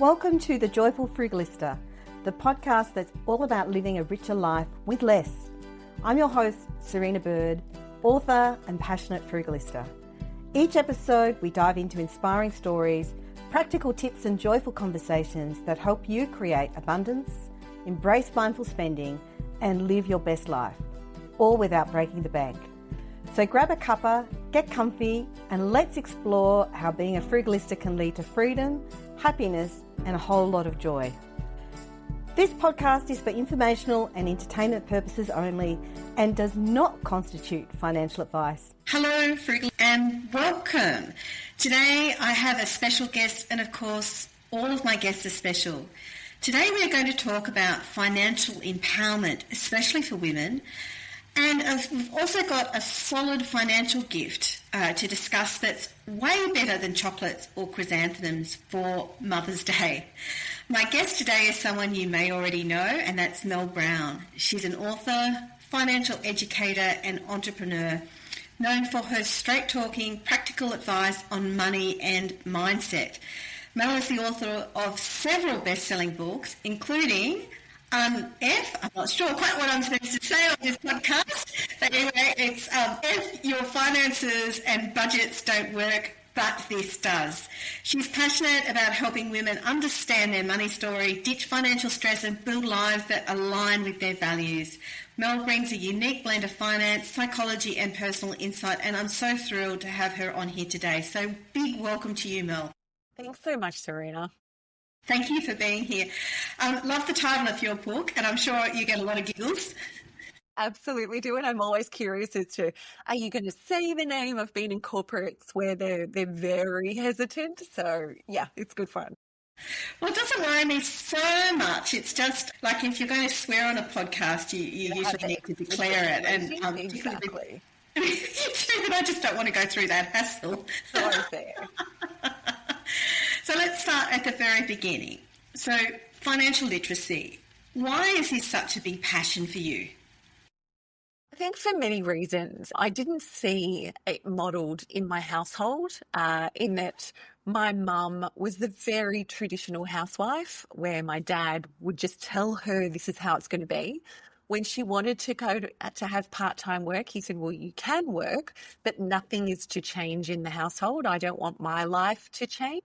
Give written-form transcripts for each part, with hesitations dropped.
Welcome to The Joyful Frugalista, the podcast that's all about living a richer life with less. I'm your host, Serina Bird, author and passionate frugalista. Each episode, we dive into inspiring stories, practical tips and joyful conversations that help you create abundance, embrace mindful spending, and live your best life, all without breaking the bank. So grab a cuppa, get comfy, and let's explore how being a frugalista can lead to freedom, happiness, and a whole lot of joy. This podcast is for informational and entertainment purposes only and does not constitute financial advice. Hello, Frugal, and welcome. Today I have a special guest, and of course, all of my guests are special. Today we are going to talk about financial empowerment, especially for women. And we've also got a solid financial gift to discuss that's way better than chocolates or chrysanthemums for Mother's Day. My guest today is someone you may already know, and that's Mel Browne. She's an author, financial educator and entrepreneur, known for her straight-talking, practical advice on money and mindset. Mel is the author of several best-selling books, including I'm not sure quite what I'm supposed to say on this podcast, but anyway, it's If Your Finances and Budgets Don't Work, But This Does. She's passionate about helping women understand their money story, ditch financial stress and build lives that align with their values. Mel brings a unique blend of finance, psychology and personal insight, and I'm so thrilled to have her on here today. So big welcome to you, Mel. Thanks so much, Serina. Thank you for being here. Love the title of your book, and I'm sure you get a lot of giggles. Absolutely do, and I'm always curious as to, are you going to say the name? I've been in corporates where they're very hesitant, so yeah, it's good fun. Well, it doesn't worry me so much. It's just like if you're going to swear on a podcast, you usually need to declare it. And exactly. But I just don't want to go through that hassle. So fair. So let's start at the very beginning. So financial literacy. Why is this such a big passion for you? I think for many reasons. I didn't see it modelled in my household, in that my mum was the very traditional housewife where my dad would just tell her this is how it's going to be. When she wanted to go to have part-time work, he said, well, you can work, but nothing is to change in the household. I don't want my life to change.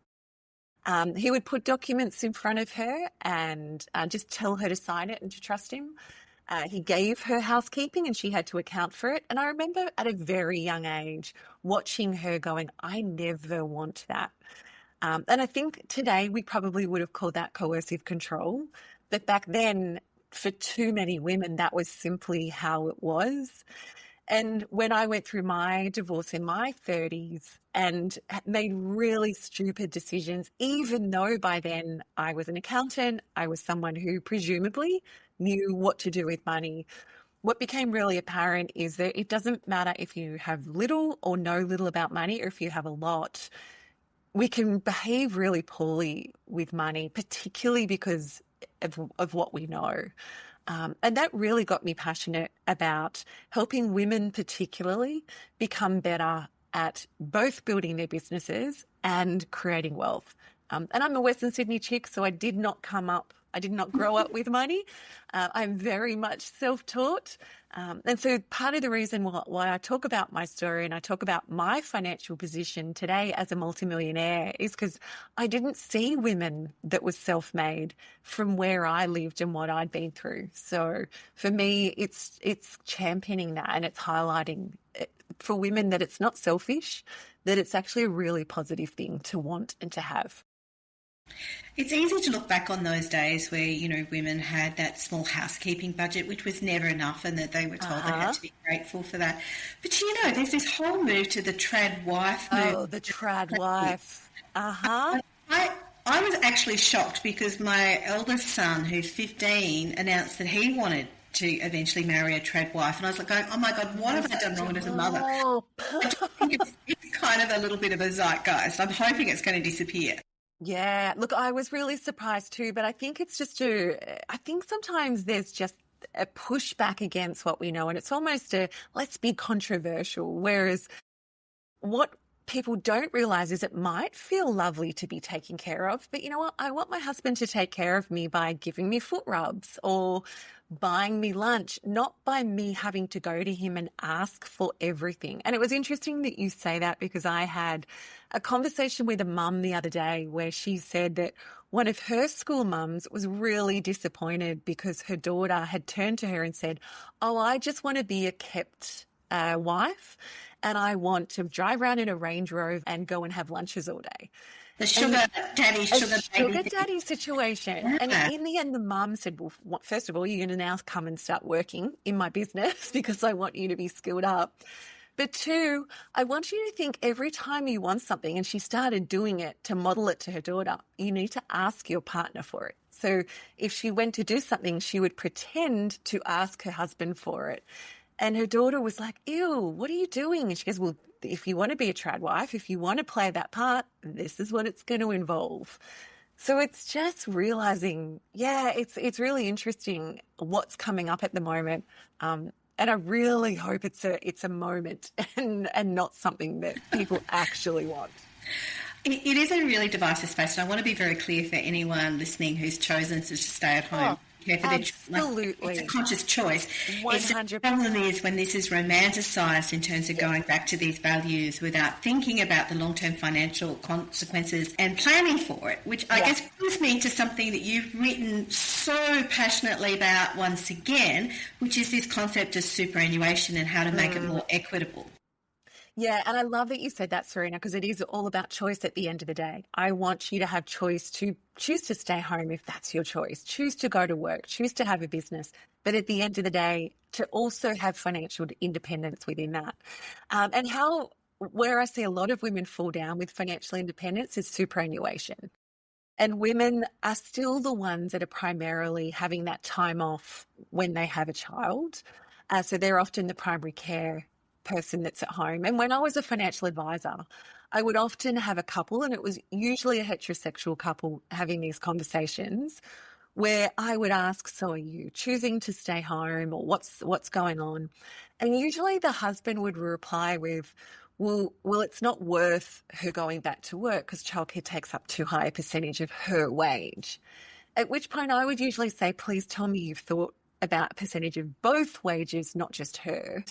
He would put documents in front of her and just tell her to sign it and to trust him. He gave her housekeeping and she had to account for it. And I remember at a very young age watching her going, I never want that. And I think today we probably would have called that coercive control. But back then, for too many women, that was simply how it was. And when I went through my divorce in my 30s and made really stupid decisions, even though by then I was an accountant, I was someone who presumably knew what to do with money, what became really apparent is that it doesn't matter if you have little or know little about money or if you have a lot. We can behave really poorly with money, particularly because of what we know. And that really got me passionate about helping women particularly become better at both building their businesses and creating wealth. And I'm a Western Sydney chick, so I did not grow up with money. I'm very much self-taught. And so part of the reason why I talk about my story and I talk about my financial position today as a multimillionaire is because I didn't see women that were self-made from where I lived and what I'd been through. So for me, it's championing that and it's highlighting for women that it's not selfish, that it's actually a really positive thing to want and to have. It's easy to look back on those days where, women had that small housekeeping budget, which was never enough, and that they were told they had to be grateful for that. But, there's this whole move to the trad wife move. Oh, the trad wife. I was actually shocked because my eldest son, who's 15, announced that he wanted to eventually marry a trad wife. And I was like going, oh, my God, what have I done wrong as a mother? I think it's kind of a little bit of a zeitgeist. I'm hoping it's going to disappear. Yeah, look, I was really surprised too, but I think it's I think sometimes there's just a pushback against what we know, and it's almost let's be controversial, whereas what people don't realize is it might feel lovely to be taken care of, but you know what? I want my husband to take care of me by giving me foot rubs or buying me lunch, not by me having to go to him and ask for everything. And it was interesting that you say that, because I had a conversation with a mum the other day where she said that one of her school mums was really disappointed because her daughter had turned to her and said, "Oh, I just want to be a kept wife, and I want to drive around in a Range Rover and go and have lunches all day." The sugar daddy, sugar baby. Sugar daddy situation. Yeah. And in the end, the mum said, well, first of all, you're going to now come and start working in my business because I want you to be skilled up. But two, I want you to think every time you want something, and she started doing it to model it to her daughter, you need to ask your partner for it. So if she went to do something, she would pretend to ask her husband for it. And her daughter was like, "Ew, what are you doing?" And she goes, "Well, if you want to be a trad wife, if you want to play that part, this is what it's going to involve." So it's just realizing, it's really interesting what's coming up at the moment. And I really hope it's a moment and not something that people actually want. It is a really divisive space, and I want to be very clear for anyone listening who's chosen to stay at home. Absolutely. It's a conscious choice. 100%. The problem is when this is romanticised in terms of going back to these values without thinking about the long-term financial consequences and planning for it, which I guess brings me to something that you've written so passionately about once again, which is this concept of superannuation and how to make it more equitable. Yeah, and I love that you said that, Serina, because it is all about choice at the end of the day. I want you to have choice to choose to stay home if that's your choice, choose to go to work, choose to have a business, but at the end of the day, to also have financial independence within that. And where I see a lot of women fall down with financial independence is superannuation. And women are still the ones that are primarily having that time off when they have a child. So they're often the primary care person that's at home. And when I was a financial advisor, I would often have a couple, and it was usually a heterosexual couple, having these conversations where I would ask, "So are you choosing to stay home, or what's going on?" And usually the husband would reply with, well, it's not worth her going back to work because childcare takes up too high a percentage of her wage. At which point I would usually say, "Please tell me you've thought about a percentage of both wages, not just her."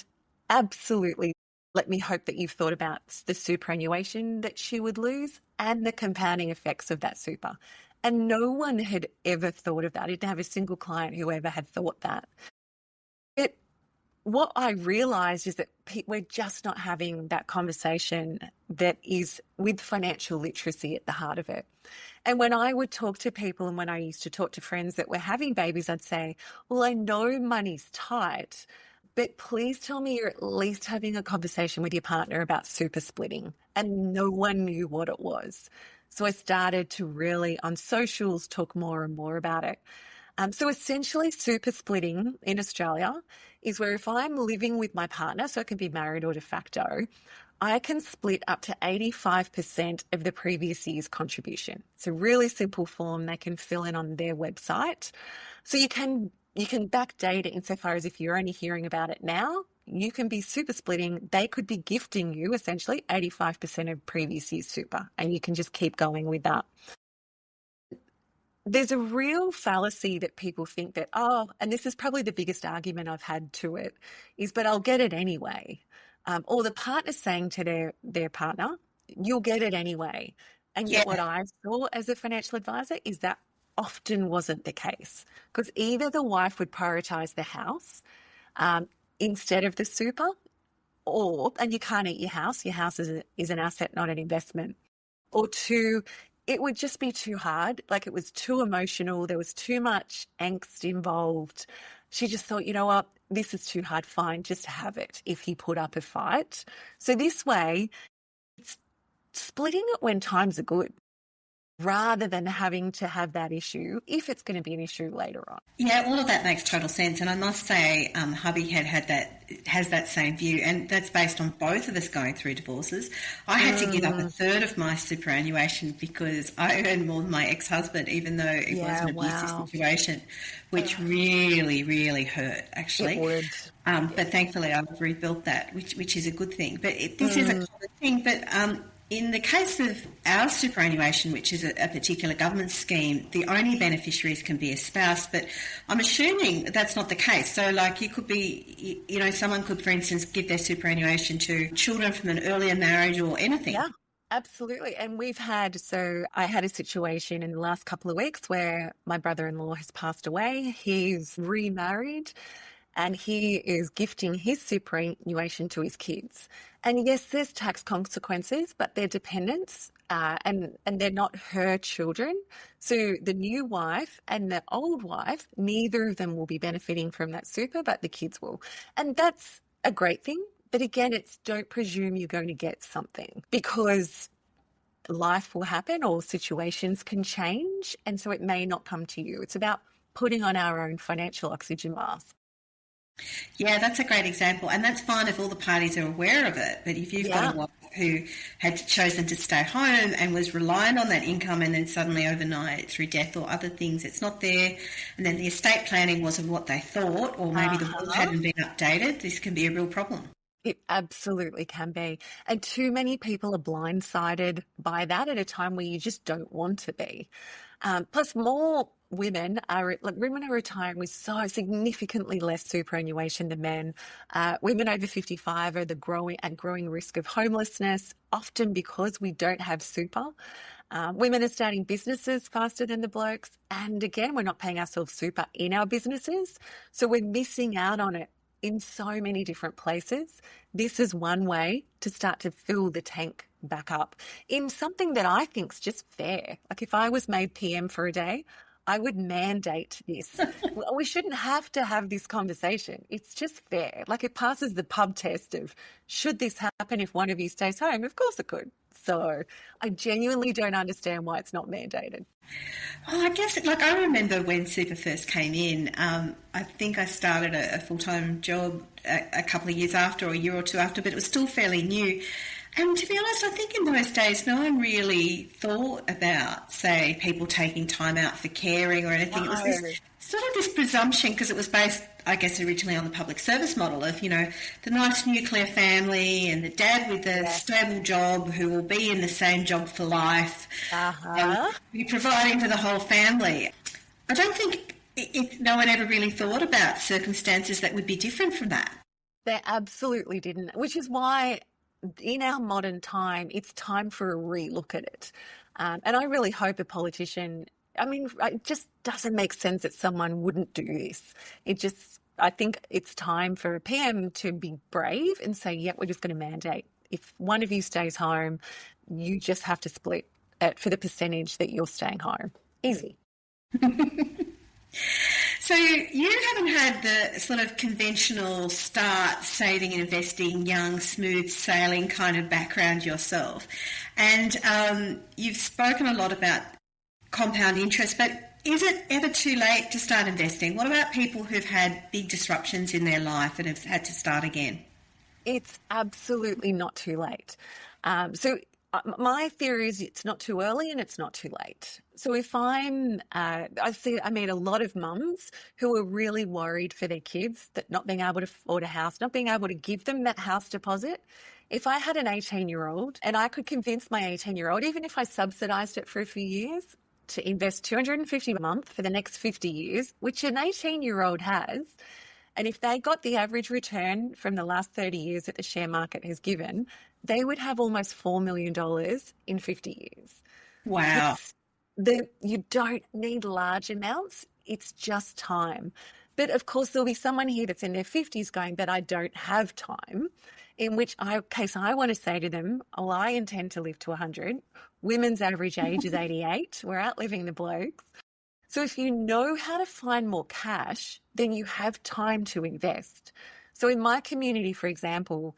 Absolutely. Let me hope that you've thought about the superannuation that she would lose and the compounding effects of that super. And no one had ever thought of that. I didn't have a single client who ever had thought that. But what I realised is that we're just not having that conversation that is with financial literacy at the heart of it. And when I would talk to people, and when I used to talk to friends that were having babies, I'd say, "Well, I know money's tight, but please tell me you're at least having a conversation with your partner about super splitting." And no one knew what it was. So I started to really, on socials, talk more and more about it. So essentially, super splitting in Australia is where if I'm living with my partner, so it can be married or de facto, I can split up to 85% of the previous year's contribution. It's a really simple form they can fill in on their website. So you can backdate it insofar as if you're only hearing about it now, you can be super splitting. They could be gifting you essentially 85% of previous year's super, and you can just keep going with that. There's a real fallacy that people think that, and this is probably the biggest argument I've had to it, is, "But I'll get it anyway." Or the partner saying to their partner, "You'll get it anyway." And yet what I saw as a financial advisor is that often wasn't the case, because either the wife would prioritise the house instead of the super, and you can't eat your house is an asset, not an investment, or two, it would just be too hard, like it was too emotional, there was too much angst involved. She just thought, "You know what, this is too hard, fine, just have it if he put up a fight." So this way, it's splitting it when times are good. rather than having to have that issue if it's going to be an issue later on. Yeah, all of that makes total sense. And I must say, hubby has that same view, and that's based on both of us going through divorces. I had to give up a third of my superannuation because I earned more than my ex-husband, even though it was an abusive situation, which really, really hurt, actually. It would. But thankfully I've rebuilt that, which is a good thing. But this is a common thing. But in the case of our superannuation, which is a particular government scheme, the only beneficiaries can be a spouse, but I'm assuming that's not the case. So, like, you could be, someone could, for instance, give their superannuation to children from an earlier marriage or anything. Yeah, absolutely. And I had a situation in the last couple of weeks where my brother-in-law has passed away. He's remarried, and he is gifting his superannuation to his kids. And yes, there's tax consequences, but they're dependents, and they're not her children. So the new wife and the old wife, neither of them will be benefiting from that super, but the kids will. And that's a great thing. But again, don't presume you're going to get something, because life will happen or situations can change. And so it may not come to you. It's about putting on our own financial oxygen mask. Yeah, that's a great example. And that's fine if all the parties are aware of it. But if you've got a wife who had chosen to stay home and was reliant on that income, and then suddenly overnight through death or other things it's not there, and then the estate planning wasn't what they thought, or maybe the will hadn't been updated, this can be a real problem. It absolutely can be. And too many people are blindsided by that at a time where you just don't want to be. Plus, more women are retiring with so significantly less superannuation than men. Women over 55 are at growing risk of homelessness, often because we don't have super. Women are starting businesses faster than the blokes. And again, we're not paying ourselves super in our businesses. So we're missing out on it in so many different places. This is one way to start to fill the tank back up in something that I think is just fair. Like, if I was made PM for a day, I would mandate this. We shouldn't have to have this conversation. It's just fair. Like, it passes the pub test of, should this happen if one of you stays home? Of course it could. So I genuinely don't understand why it's not mandated. Well, I guess, I remember when super first came in, I think I started a full-time job a couple of years after, or a year or two after, but it was still fairly new. And to be honest, I think in those days, no one really thought about, say, people taking time out for caring or anything. It was this presumption, because it was based, I guess, originally on the public service model of, the nice nuclear family and the dad with a stable job who will be in the same job for life and be providing for the whole family. I don't think no one ever really thought about circumstances that would be different from that. They absolutely didn't, which is why in our modern time, it's time for a re-look at it. And I really hope a politician, it just doesn't make sense that someone wouldn't do this. I think it's time for a PM to be brave and say, yeah, we're just going to mandate. If one of you stays home, you just have to split it for the percentage that you're staying home. Easy. So you haven't had the sort of conventional start saving and investing, young, smooth sailing kind of background yourself. And you've spoken a lot about compound interest, but is it ever too late to start investing? What about people who've had big disruptions in their life and have had to start again? It's absolutely not too late. My theory is it's not too early and it's not too late. So if I meet a lot of mums who are really worried for their kids that not being able to afford a house, not being able to give them that house deposit. If I had an 18-year-old and I could convince my 18-year-old, even if I subsidised it for a few years, to invest $250 a month for the next 50 years, which an 18-year-old has, and if they got the average return from the last 30 years that the share market has given, they would have almost $4 million in 50 years. Wow. You don't need large amounts. It's just time. But of course, there'll be someone here that's in their 50s going, but I don't have time, in which case I want to say to them, well, I intend to live to 100. Women's average age is 88. We're outliving the blokes. So if you know how to find more cash, then you have time to invest. So in my community, for example,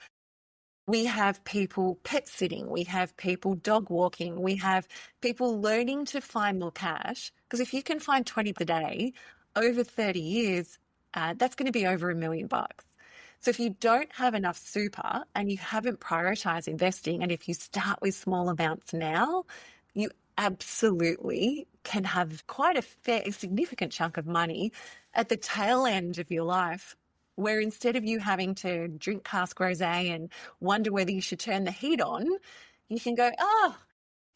We have people pet sitting, we have people dog walking, we have people learning to find more cash. Because if you can find 20 per day over 30 years, that's going to be over $1 million. So if you don't have enough super and you haven't prioritized investing, and if you start with small amounts now, you absolutely can have quite a significant chunk of money at the tail end of your life, where instead of you having to drink cask rosé and wonder whether you should turn the heat on, you can go, oh,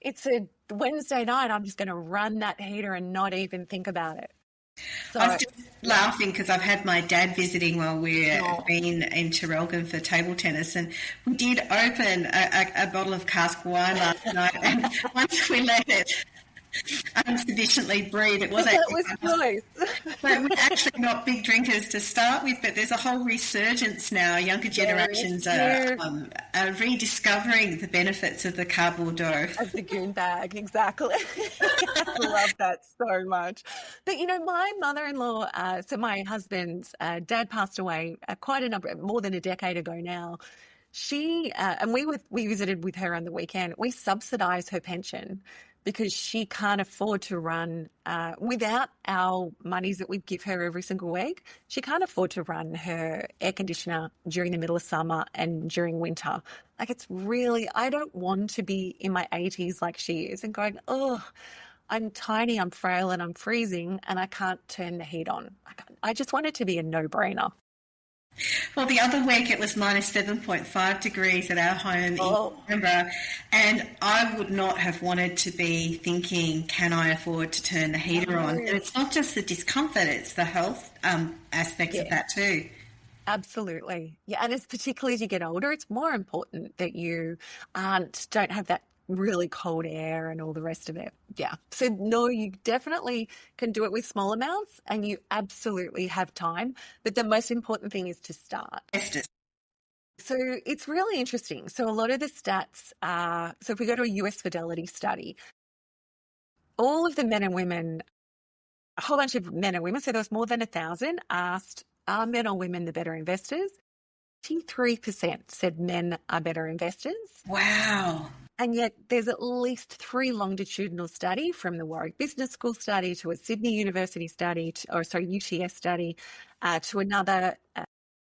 it's a Wednesday night, I'm just going to run that heater and not even think about it. So, I was just laughing because I've had my dad visiting while we've been in Traralgon for table tennis, and we did open a bottle of cask wine last night, and once we let it sufficiently breathe, it was actually nice. But we're actually not big drinkers to start with, but there's a whole resurgence now. Younger generations are rediscovering the benefits of the cardboard dough. Of the goon bag, exactly. I love that so much. But, my mother-in-law, so my husband's dad passed away more than a decade ago now. She, and we visited with her on the weekend, we subsidise her pension because she can't afford to run, without our monies that we give her every single week, she can't afford to run her air conditioner during the middle of summer and during winter. Like, it's really, I don't want to be in my 80s like she is and going, oh, I'm tiny, I'm frail, and I'm freezing, and I can't turn the heat on. I just want it to be a no-brainer. Well, the other week it was minus 7.5 degrees at our home in Canberra, and I would not have wanted to be thinking, can I afford to turn the heater on? And it's not just the discomfort, it's the health aspects of that too. Absolutely. Yeah, and it's particularly as you get older, it's more important that you don't have that really cold air and all the rest of it. Yeah. So no, you definitely can do it with small amounts and you absolutely have time. But the most important thing is to start. So it's really interesting. So a lot of the stats are, so if we go to a US Fidelity study, all of the men and women, a whole bunch of men and women, so there was more than 1,000 asked, are men or women the better investors? 53% said men are better investors. Wow. And yet there's at least 3 longitudinal studies, from the Warwick Business School study to a Sydney University study, UTS study, to another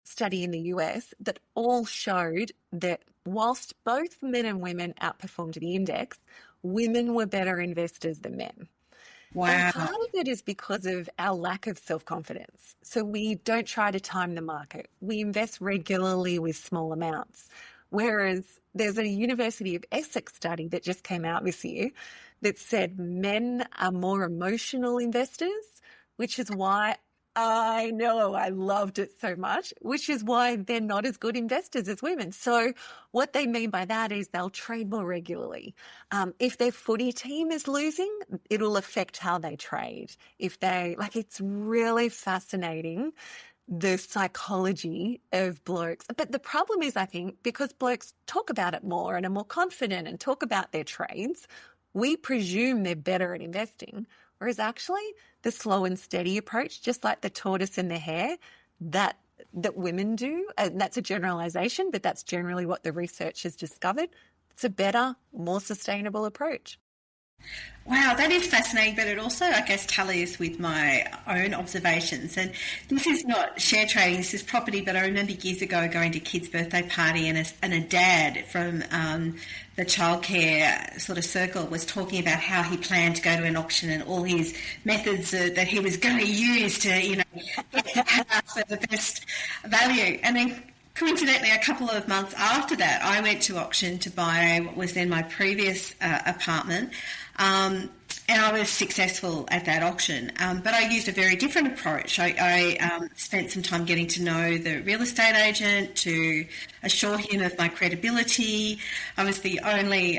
study in the US, that all showed that whilst both men and women outperformed the index, women were better investors than men. Wow. And part of it is because of our lack of self-confidence. So we don't try to time the market. We invest regularly with small amounts. Whereas there's a University of Essex study that just came out this year that said men are more emotional investors, which is why I know I loved it so much, which is why they're not as good investors as women. So what they mean by that is they'll trade more regularly. If their footy team is losing, it'll affect how they trade. It's really fascinating, the psychology of blokes. But the problem is, I think, because blokes talk about it more and are more confident and talk about their trades, we presume they're better at investing, whereas actually the slow and steady approach, just like the tortoise and the hare, that women do, and that's a generalization, but that's generally what the research has discovered. It's a better, more sustainable approach. Wow, that is fascinating, but it also, I guess, tallies with my own observations. And this is not share trading, this is property, but I remember years ago going to a kid's birthday party and a dad from the childcare sort of circle was talking about how he planned to go to an auction and all his methods that he was going to use to, get the house for the best value. And then coincidentally, a couple of months after that, I went to auction to buy what was then my previous apartment, and I was successful at that auction. But I used a very different approach. I spent some time getting to know the real estate agent to assure him of my credibility. I was the only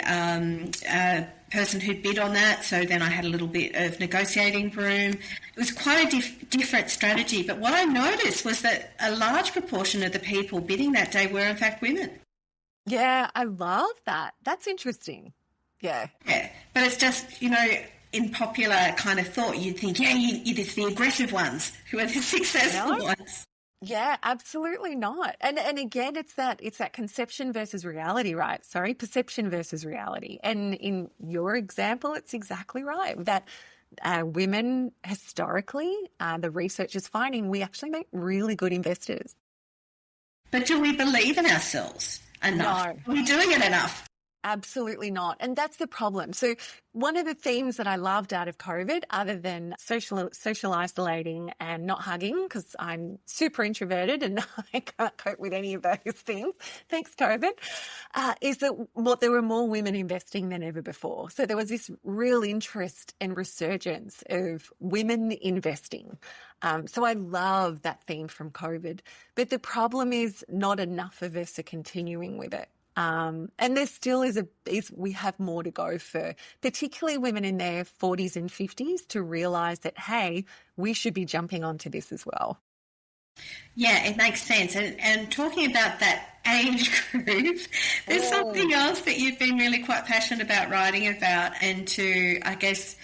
person who'd bid on that, so then I had a little bit of negotiating room. It was quite a different strategy, but what I noticed was that a large proportion of the people bidding that day were in fact women. Yeah, I love that. That's interesting. Yeah, but it's just, in popular kind of thought, you'd think, it's the aggressive ones who are the successful ones. Yeah, absolutely not. And again, it's that conception versus reality, right? Sorry, perception versus reality. And in your example, it's exactly right that women historically, the research is finding we actually make really good investors. But do we believe in ourselves enough? No. Are we doing it enough? Absolutely not. And that's the problem. So one of the themes that I loved out of COVID, other than social isolating and not hugging, because I'm super introverted and I can't cope with any of those things, thanks COVID, is that there were more women investing than ever before. So there was this real interest and resurgence of women investing. So I love that theme from COVID. But the problem is not enough of us are continuing with it. And there still we have more to go for, particularly women in their 40s and 50s, to realise that, hey, we should be jumping onto this as well. Yeah, it makes sense. And talking about that age group, there's something else that you've been really quite passionate about writing about and to, I guess,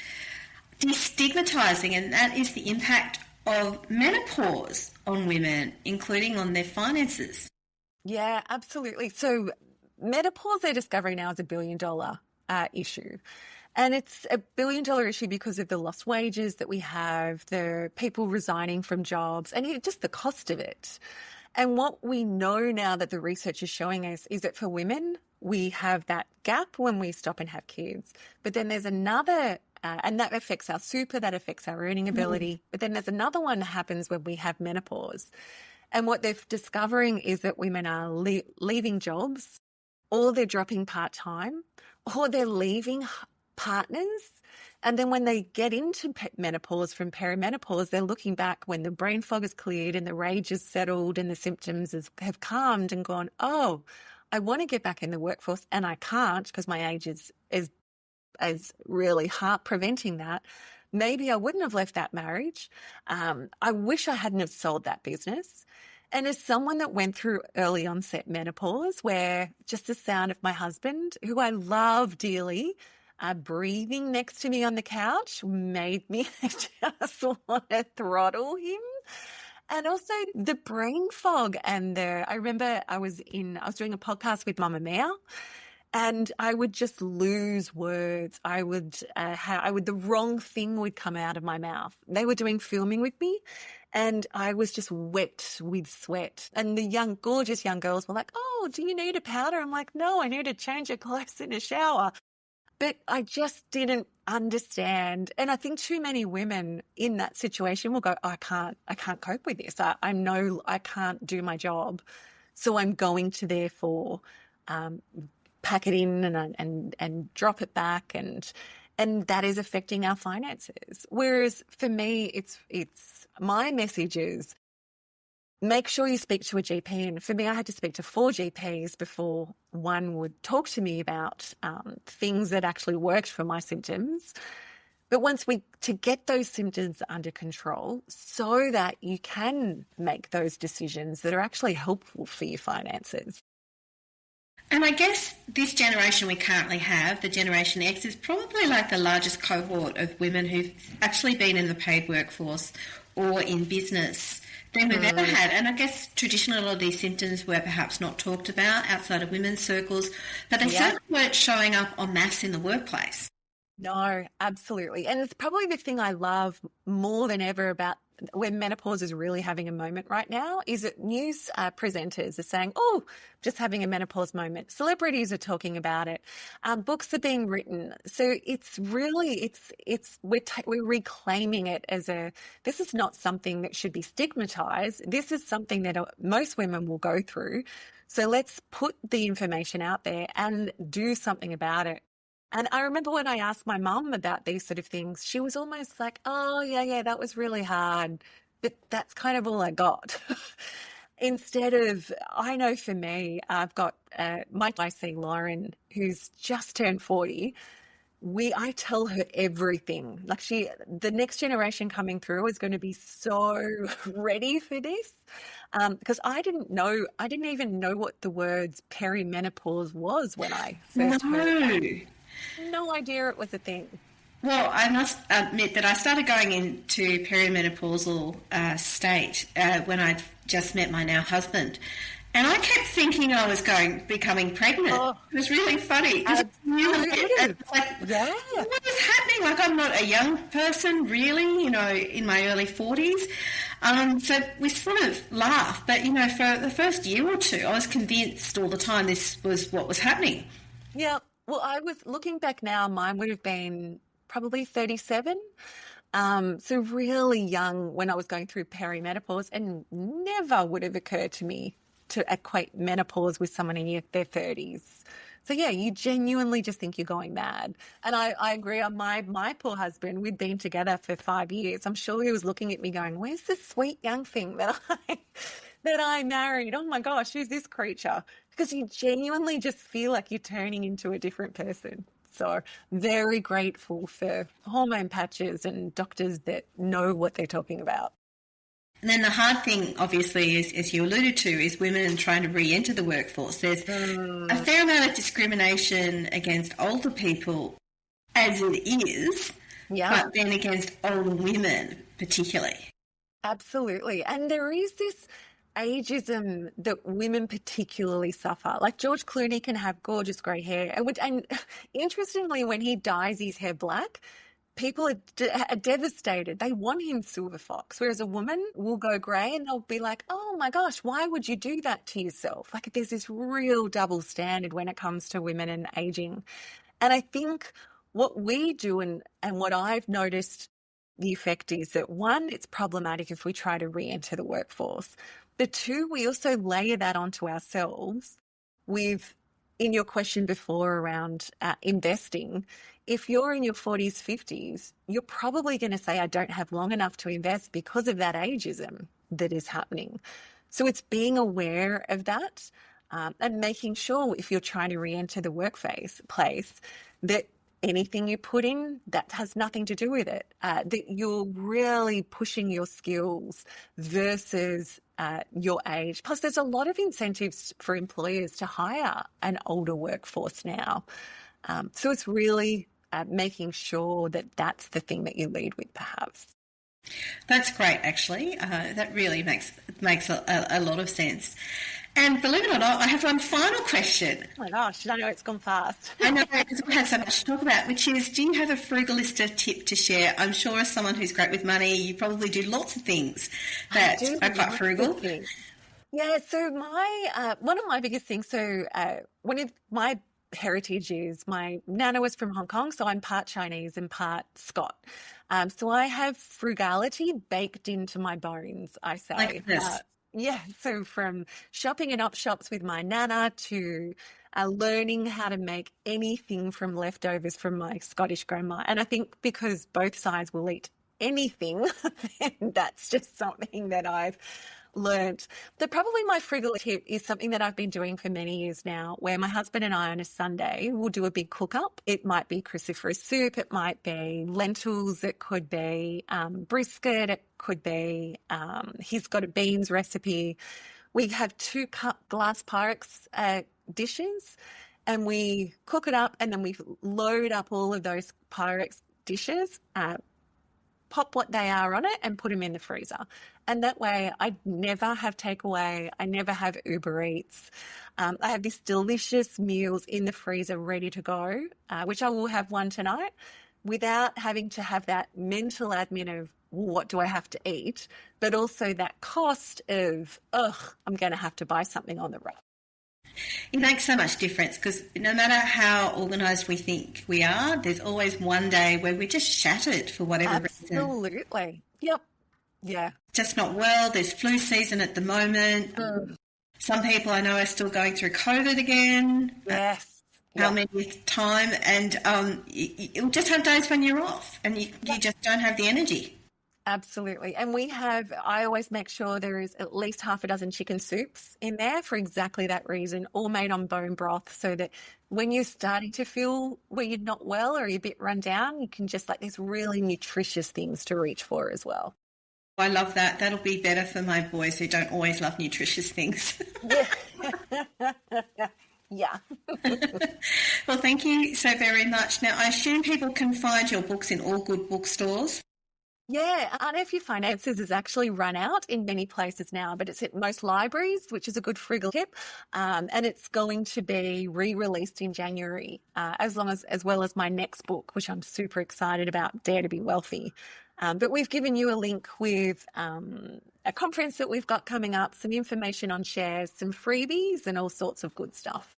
destigmatising, and that is the impact of menopause on women, including on their finances. Yeah, absolutely. So menopause, they're discovering now, is $1 billion issue. And it's $1 billion issue because of the lost wages that we have, the people resigning from jobs, and just the cost of it. And what we know now that the research is showing us is that for women, we have that gap when we stop and have kids. But then there's another, and that affects our super, that affects our earning ability. But then there's another one that happens when we have menopause. And what they're discovering is that women are leaving jobs, or they're dropping part-time, or they're leaving partners. And then when they get into menopause from perimenopause, they're looking back when the brain fog is cleared and the rage is settled and the symptoms have calmed and gone, oh, I want to get back in the workforce and I can't because my age is really preventing that. Maybe I wouldn't have left that marriage. I wish I hadn't have sold that business. And as someone that went through early onset menopause, where just the sound of my husband, who I love dearly, breathing next to me on the couch made me just want to throttle him. And also the brain fog. And I remember I was doing a podcast with Mama Mia, and I would just lose words. The wrong thing would come out of my mouth. They were doing filming with me, and I was just wet with sweat. And the gorgeous young girls were like, oh, do you need a powder? I'm like, no, I need to change your clothes in a shower. But I just didn't understand. And I think too many women in that situation will go, oh, I can't cope with this. I know I can't do my job. So I'm going to therefore pack it in and drop it back, and that is affecting our finances. Whereas for me, it's my message is make sure you speak to a GP. And for me, I had to speak to 4 GPs before one would talk to me about things that actually worked for my symptoms. But to get those symptoms under control so that you can make those decisions that are actually helpful for your finances. And I guess this generation we currently have, the Generation X, is probably like the largest cohort of women who've actually been in the paid workforce or in business than we've ever had. And I guess traditionally a lot of these symptoms were perhaps not talked about outside of women's circles, but they certainly weren't showing up en masse in the workplace. No, absolutely. And it's probably the thing I love more than ever about when menopause is really having a moment right now is that news presenters are saying, oh, just having a menopause moment. Celebrities are talking about it. Books are being written. So it's really, we're reclaiming it as this is not something that should be stigmatized. This is something that most women will go through. So let's put the information out there and do something about it. And I remember when I asked my mum about these sort of things, she was almost like, oh, yeah, that was really hard. But that's kind of all I got. Instead of, I know for me, I've got I see Lauren, who's just turned 40. I tell her everything. Like the next generation coming through is going to be so ready for this. Because I didn't even know what the words perimenopause was when I first heard it. No idea it was a thing. Well, I must admit that I started going into perimenopausal state when I'd just met my now husband. And I kept thinking I was becoming pregnant. Oh, it was really funny. Because yeah. what is happening? Like, I'm not a young person, really, in my early 40s. So we sort of laughed. But, for the first year or two, I was convinced all the time this was what was happening. Yeah. Well, I was looking back now, mine would have been probably 37. So really young when I was going through perimenopause, and never would have occurred to me to equate menopause with someone in their 30s. So yeah, you genuinely just think you're going mad. And I agree on my poor husband. We'd been together for 5 years. I'm sure he was looking at me going, where's the sweet young thing that I married? Oh my gosh, who's this creature? Because you genuinely just feel like you're turning into a different person. So very grateful for hormone patches and doctors that know what they're talking about. And then the hard thing, obviously, as you alluded to, is women trying to re-enter the workforce. There's a fair amount of discrimination against older people, as it is, but then against older women particularly. Absolutely. And there is this ageism that women particularly suffer. Like George Clooney can have gorgeous grey hair. And interestingly, when he dyes his hair black, people are devastated. They want him silver fox, whereas a woman will go grey and they'll be like, oh my gosh, why would you do that to yourself? Like there's this real double standard when it comes to women and aging. And I think what we do and what I've noticed the effect is that, one, it's problematic if we try to re-enter the workforce. But two, we also layer that onto ourselves with, in your question before around investing, if you're in your 40s, 50s, you're probably going to say, I don't have long enough to invest because of that ageism that is happening. So it's being aware of that and making sure if you're trying to re-enter the workplace, that anything you put in, that has nothing to do with it, that you're really pushing your skills versus your age. Plus, there's a lot of incentives for employers to hire an older workforce now. So it's really making sure that that's the thing that you lead with, perhaps. That's great, actually. That really makes a lot of sense. And believe it or not, I have one final question. Oh my gosh, I know it's gone fast. I know, because we have so much to talk about, which is, do you have a frugalista tip to share? I'm sure as someone who's great with money, you probably do lots of things that are quite frugal. Yeah, so one of my biggest things, one of my heritage is my nana was from Hong Kong, so I'm part Chinese and part Scot. So I have frugality baked into my bones, I say. Like this. So from shopping in op shops with my nana to learning how to make anything from leftovers from my Scottish grandma. And I think because both sides will eat anything, then that's just something that I've learnt. But probably my frugal tip is something that I've been doing for many years now, where my husband and I on a Sunday will do a big cook-up. It might be cruciferous soup, it might be lentils, it could be brisket, it could be, he's got a beans recipe. We have 2-cup glass Pyrex dishes and we cook it up, and then we load up all of those Pyrex dishes, pop what they are on it and put them in the freezer. And that way I never have takeaway. I never have Uber Eats. I have these delicious meals in the freezer ready to go, which I will have one tonight, without having to have that mental admin of, what do I have to eat? But also that cost of, I'm going to have to buy something on the road. It makes so much difference, because no matter how organised we think we are, there's always one day where we're just shattered for whatever reason. Absolutely. Yep. Yeah. Just not well. There's flu season at the moment. Some people I know are still going through COVID again. Yes. How many time? And you'll just have days when you're off and you just don't have the energy. Absolutely. And I always make sure there is at least half a dozen chicken soups in there for exactly that reason, all made on bone broth, so that when you're starting to feel where you're not well or you're a bit run down, you can just there's really nutritious things to reach for as well. I love that. That'll be better for my boys who don't always love nutritious things. Yeah. Well, thank you so very much. Now, I assume people can find your books in all good bookstores. Yeah, I don't know if your finances is actually run out in many places now, but it's at most libraries, which is a good frugal tip. And it's going to be re-released in January, as well as my next book, which I'm super excited about, Dare to Be Wealthy. But we've given you a link with a conference that we've got coming up, some information on shares, some freebies, and all sorts of good stuff.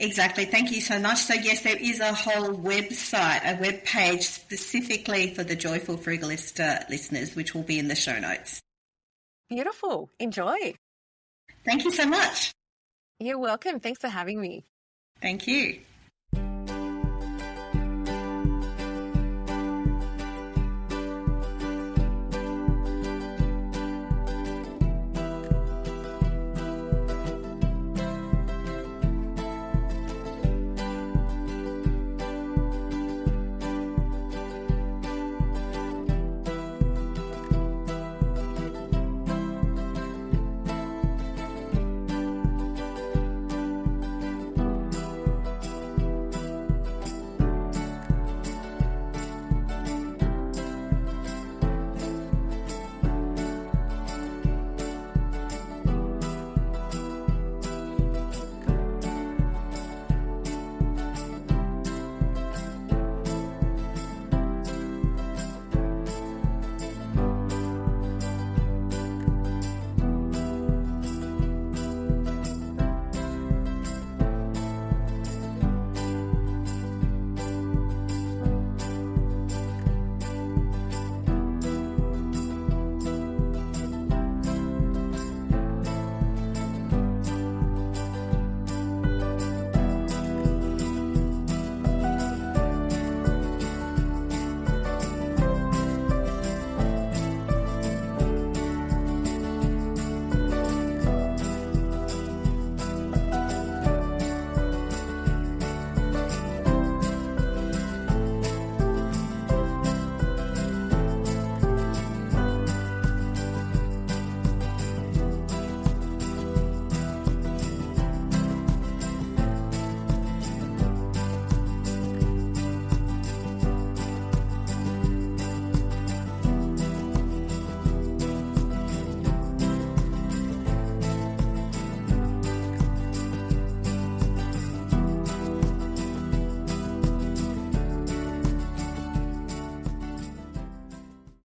Exactly. Thank you so much. So yes, there is a whole website, a web page specifically for the Joyful Frugalista listeners, which will be in the show notes. Beautiful. Enjoy. Thank you so much. You're welcome. Thanks for having me. Thank you.